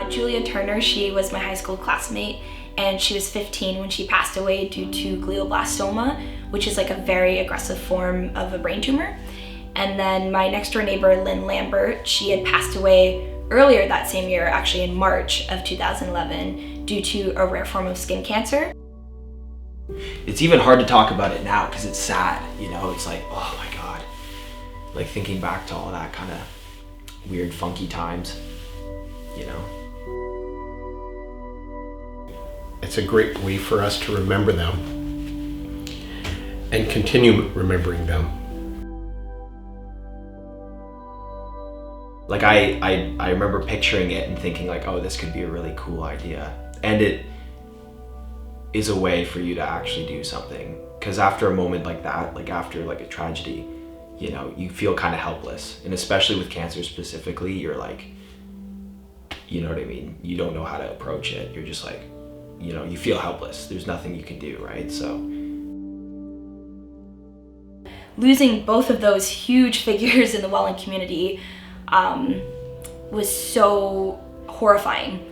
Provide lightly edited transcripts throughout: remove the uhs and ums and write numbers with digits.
Julia Turner, she was my high school classmate, and she was 15 when she passed away due to glioblastoma, which is like a very aggressive form of a brain tumor. And then my next door neighbor, Lynn Lambert, she had passed away earlier that same year, actually in March of 2011, due to a rare form of skin cancer. It's even hard to talk about it now because it's sad, you know, it's like, oh my God. Like thinking back to all that kind of weird, funky times, you know. It's a great way for us to remember them and continue remembering them. Like I remember picturing it and thinking like, oh, this could be a really cool idea. And it is a way for you to actually do something. Because after a moment like that, like after like a tragedy, you know, you feel kind of helpless. And especially with cancer specifically, you're like, you know what I mean? You don't know how to approach it. You're just like, you know, you feel helpless. There's nothing you can do, right? So losing both of those huge figures in the Welland community was so horrifying.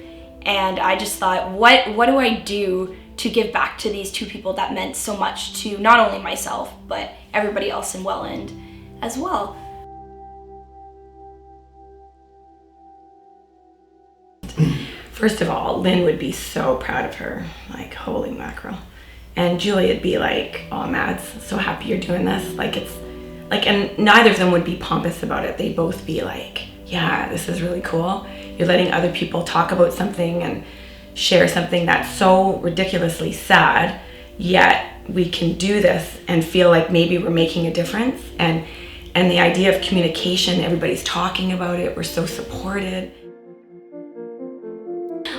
And I just thought, what do I do to give back to these two people that meant so much to not only myself, but everybody else in Welland as well. First of all, Lynn would be so proud of her, like, holy mackerel. And Julia'd be like, oh, Mads, so happy you're doing this. Like, it's like, and neither of them would be pompous about it. They'd both be like, yeah, this is really cool. You're letting other people talk about something and share something that's so ridiculously sad, yet we can do this and feel like maybe we're making a difference. And the idea of communication, everybody's talking about it, we're so supported.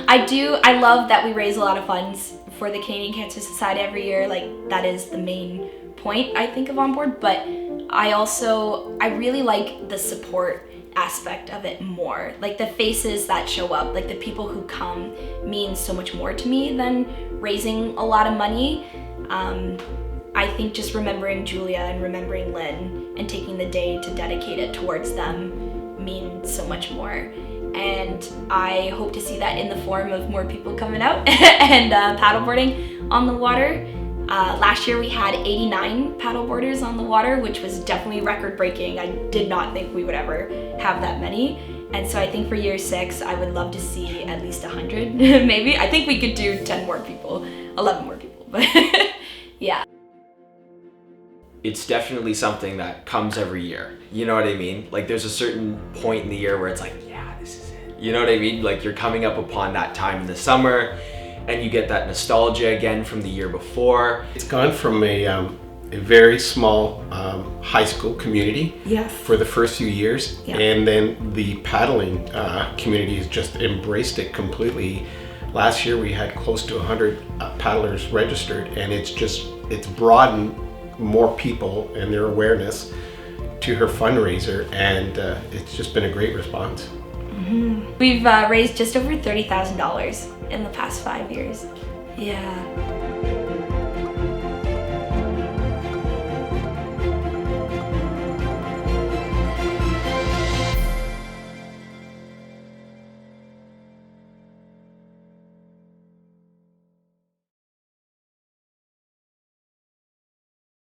I love that we raise a lot of funds for the Canadian Cancer Society every year. Like, that is the main point, I think, of On Board. But I really like the support aspect of it more. Like, the faces that show up, like the people who come, means so much more to me than raising a lot of money. I think just remembering Julia and remembering Lynn and taking the day to dedicate it towards them means so much more. And I hope to see that in the form of more people coming out and paddleboarding on the water. Last year we had 89 paddleboarders on the water, which was definitely record-breaking. I did not think we would ever have that many. And so I think for year 6, I would love to see at least 100, maybe. I think we could do 10 more people, 11 more people, but yeah. it's definitely something that comes every year. You know what I mean? Like, there's a certain point in the year where it's like, yeah, this is it. You know what I mean? Like, you're coming up upon that time in the summer and you get that nostalgia again from the year before. It's gone from a very small high school community for the first few years, and then the paddling community has just embraced it completely. Last year we had close to 100 paddlers registered, and it's broadened more people and their awareness to her fundraiser, and it's just been a great response. Mm-hmm. We've raised just over $30,000 in the past 5 years. Yeah.